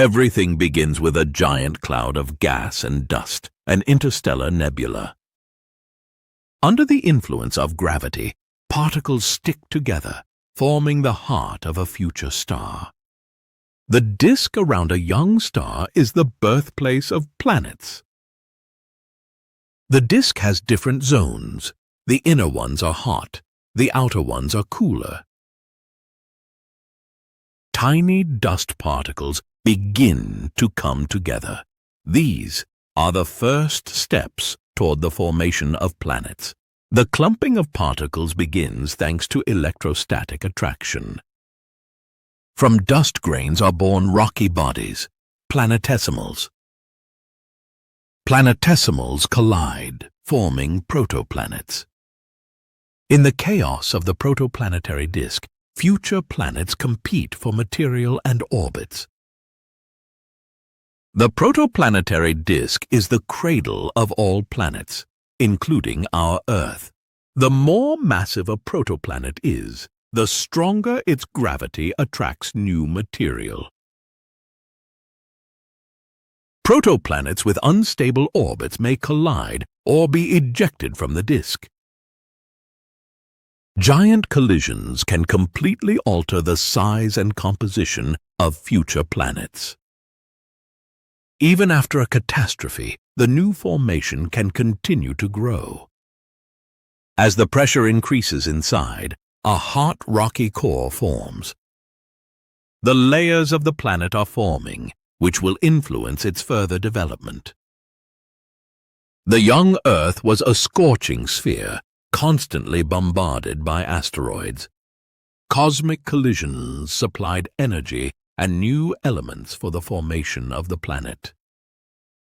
Everything begins with a giant cloud of gas and dust, an interstellar nebula. Under the influence of gravity, particles stick together, forming the heart of a future star. The disk around a young star is the birthplace of planets. The disk has different zones. The inner ones are hot, the outer ones are cooler. Tiny dust particles begin to come together. These are the first steps toward the formation of planets. The clumping of particles begins thanks to electrostatic attraction. From dust grains are born rocky bodies, planetesimals. Planetesimals collide, forming protoplanets. In the chaos of the protoplanetary disk, future planets compete for material and orbits. The protoplanetary disk is the cradle of all planets, including our Earth. The more massive a protoplanet is, the stronger its gravity attracts new material. Protoplanets with unstable orbits may collide or be ejected from the disk. Giant collisions can completely alter the size and composition of future planets. Even after a catastrophe, the new formation can continue to grow. As the pressure increases inside, a hot, rocky core forms. The layers of the planet are forming, which will influence its further development. The young Earth was a scorching sphere, constantly bombarded by asteroids. Cosmic collisions supplied energy and new elements for the formation of the planet.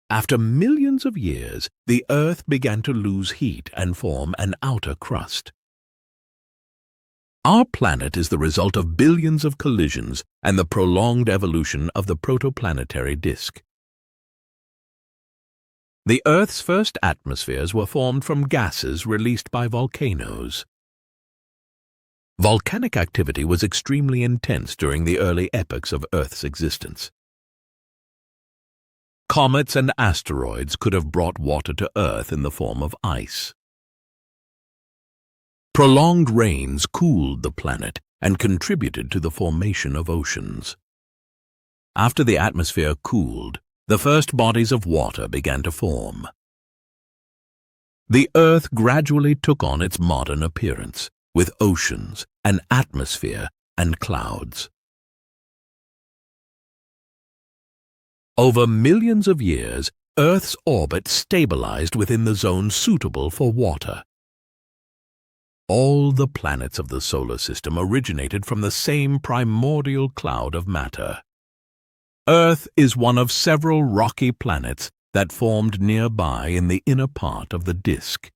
After millions of years, the Earth began to lose heat and form an outer crust. Our planet is the result of billions of collisions and the prolonged evolution of the protoplanetary disk. The Earth's first atmospheres were formed from gases released by volcanoes. Volcanic activity was extremely intense during the early epochs of Earth's existence. Comets and asteroids could have brought water to Earth in the form of ice. Prolonged rains cooled the planet and contributed to the formation of oceans. After the atmosphere cooled, the first bodies of water began to form. The Earth gradually took on its modern appearance, with oceans, an atmosphere, and clouds. Over millions of years, Earth's orbit stabilized within the zone suitable for water. All the planets of the solar system originated from the same primordial cloud of matter. Earth is one of several rocky planets that formed nearby in the inner part of the disk.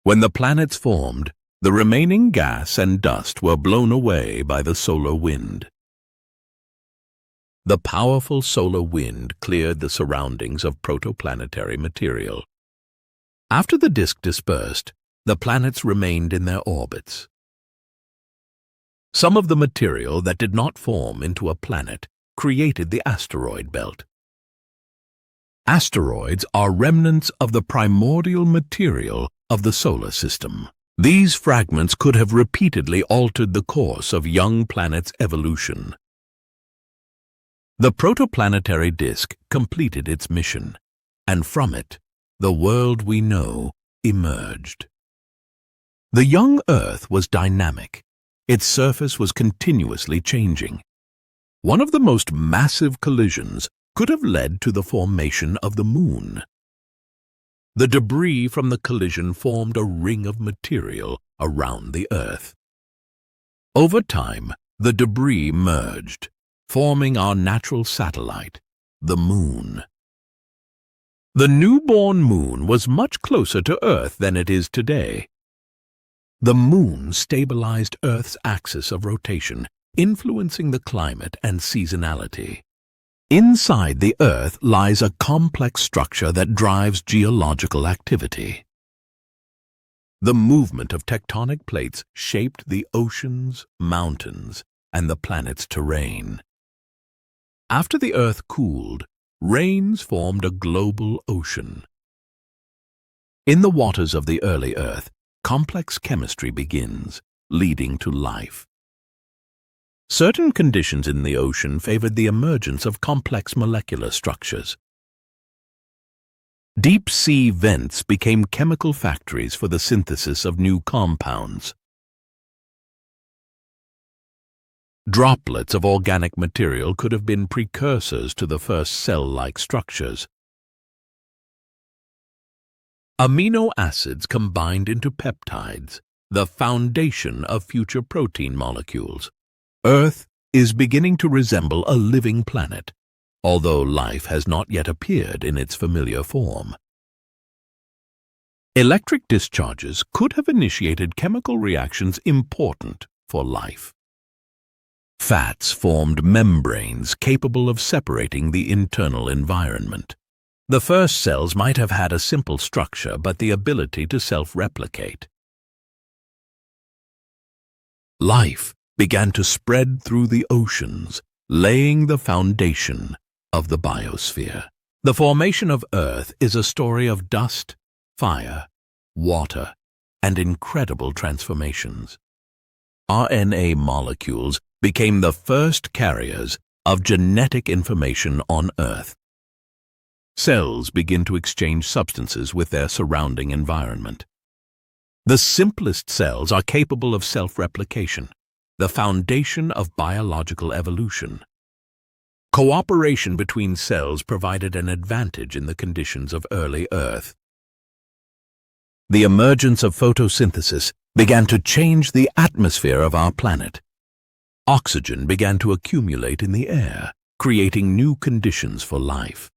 When the planets formed, the remaining gas and dust were blown away by the solar wind. The powerful solar wind cleared the surroundings of protoplanetary material. After the disk dispersed, the planets remained in their orbits. Some of the material that did not form into a planet created the asteroid belt. Asteroids are remnants of the primordial material of the solar system. These fragments could have repeatedly altered the course of young planets' evolution. The protoplanetary disk completed its mission, and from it, the world we know emerged. The young Earth was dynamic. Its surface was continuously changing. One of the most massive collisions could have led to the formation of the Moon. The debris from the collision formed a ring of material around the Earth. Over time, the debris merged, forming our natural satellite, the Moon. The newborn Moon was much closer to Earth than it is today. The Moon stabilized Earth's axis of rotation, influencing the climate and seasonality. Inside the Earth lies a complex structure that drives geological activity. The movement of tectonic plates shaped the oceans, mountains, and the planet's terrain. After the Earth cooled, rains formed a global ocean. In the waters of the early Earth, complex chemistry begins, leading to life. Certain conditions in the ocean favored the emergence of complex molecular structures. Deep-sea vents became chemical factories for the synthesis of new compounds. Droplets of organic material could have been precursors to the first cell-like structures. Amino acids combined into peptides, the foundation of future protein molecules. Earth is beginning to resemble a living planet, although life has not yet appeared in its familiar form. Electric discharges could have initiated chemical reactions important for life. Fats formed membranes capable of separating the internal environment. The first cells might have had a simple structure, but the ability to self-replicate. Life began to spread through the oceans, laying the foundation of the biosphere. The formation of Earth is a story of dust, fire, water, and incredible transformations. RNA molecules became the first carriers of genetic information on Earth. Cells begin to exchange substances with their surrounding environment. The simplest cells are capable of self-replication, the foundation of biological evolution. Cooperation between cells provided an advantage in the conditions of early Earth. The emergence of photosynthesis began to change the atmosphere of our planet. Oxygen began to accumulate in the air, creating new conditions for life.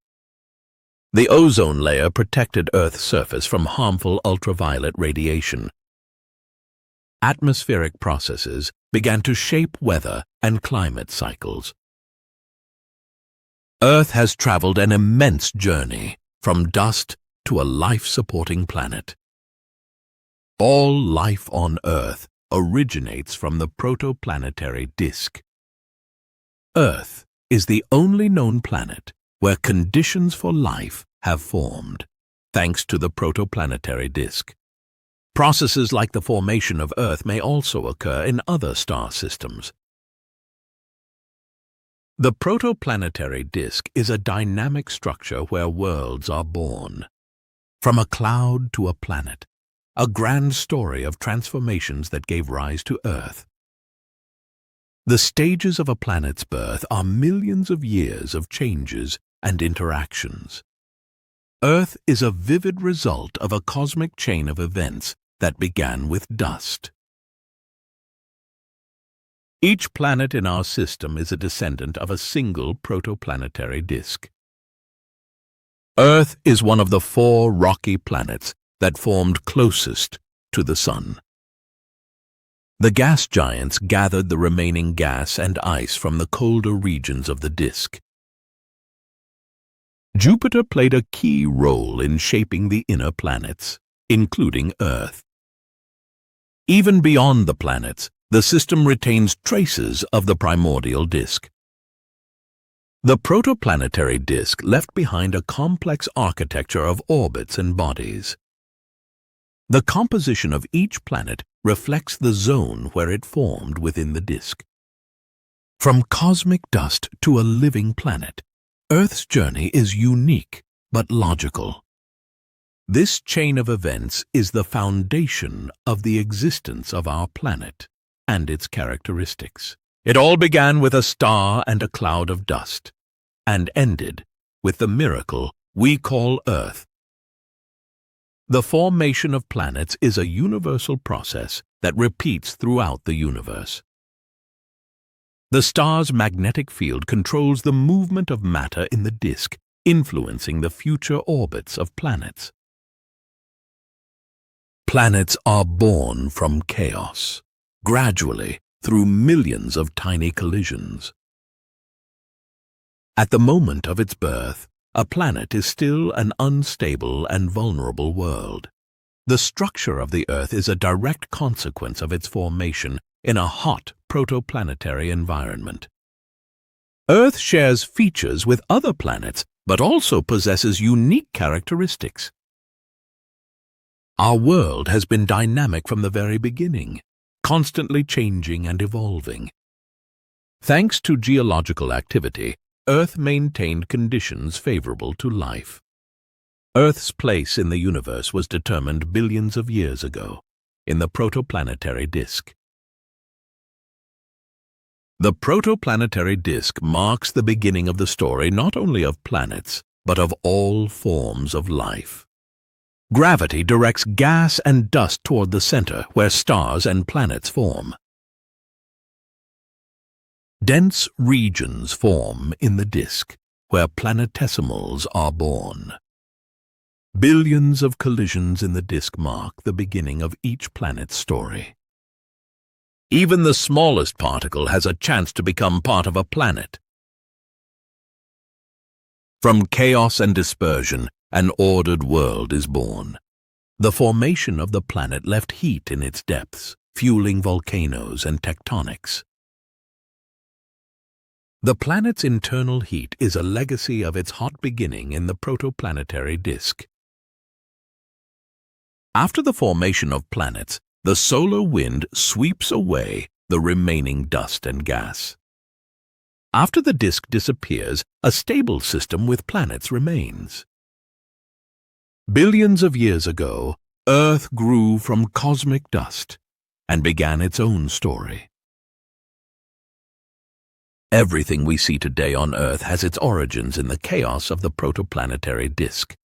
The ozone layer protected Earth's surface from harmful ultraviolet radiation. Atmospheric processes began to shape weather and climate cycles. Earth has traveled an immense journey from dust to a life-supporting planet. All life on Earth originates from the protoplanetary disk. Earth is the only known planet where conditions for life have formed, thanks to the protoplanetary disk. Processes like the formation of Earth may also occur in other star systems. The protoplanetary disk is a dynamic structure where worlds are born. From a cloud to a planet, a grand story of transformations that gave rise to Earth. The stages of a planet's birth are millions of years of changes and interactions. Earth is a vivid result of a cosmic chain of events that began with dust. Each planet in our system is a descendant of a single protoplanetary disk. Earth is one of the 4 rocky planets that formed closest to the Sun. The gas giants gathered the remaining gas and ice from the colder regions of the disk. Jupiter played a key role in shaping the inner planets, including Earth. Even beyond the planets, the system retains traces of the primordial disk. The protoplanetary disk left behind a complex architecture of orbits and bodies. The composition of each planet reflects the zone where it formed within the disk. From cosmic dust to a living planet, Earth's journey is unique but logical. This chain of events is the foundation of the existence of our planet and its characteristics. It all began with a star and a cloud of dust, and ended with the miracle we call Earth. The formation of planets is a universal process that repeats throughout the universe. The star's magnetic field controls the movement of matter in the disk, influencing the future orbits of planets. Planets are born from chaos, gradually through millions of tiny collisions. At the moment of its birth, a planet is still an unstable and vulnerable world. The structure of the Earth is a direct consequence of its formation in a hot protoplanetary environment. Earth shares features with other planets, but also possesses unique characteristics. Our world has been dynamic from the very beginning, constantly changing and evolving. Thanks to geological activity, Earth maintained conditions favorable to life. Earth's place in the universe was determined billions of years ago, in the protoplanetary disk. The protoplanetary disk marks the beginning of the story not only of planets, but of all forms of life. Gravity directs gas and dust toward the center, where stars and planets form. Dense regions form in the disk, where planetesimals are born. Billions of collisions in the disk mark the beginning of each planet's story. Even the smallest particle has a chance to become part of a planet. From chaos and dispersion, an ordered world is born. The formation of the planet left heat in its depths, fueling volcanoes and tectonics. The planet's internal heat is a legacy of its hot beginning in the protoplanetary disk. After the formation of planets, the solar wind sweeps away the remaining dust and gas. After the disk disappears, a stable system with planets remains. Billions of years ago, Earth grew from cosmic dust and began its own story. Everything we see today on Earth has its origins in the chaos of the protoplanetary disk.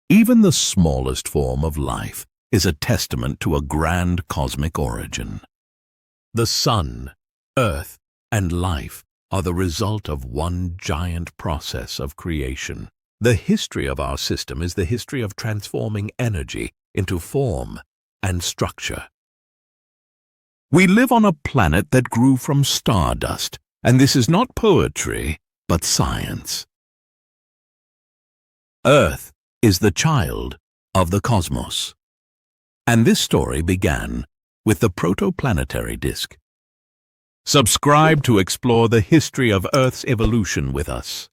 Even the smallest form of life is a testament to a grand cosmic origin. The sun, Earth, and life are the result of one giant process of creation. The history of our system is the history of transforming energy into form and structure. We live on a planet that grew from stardust, and this is not poetry, but science. Earth is the child of the cosmos. And this story began with the protoplanetary disk. Subscribe to explore the history of Earth's evolution with us.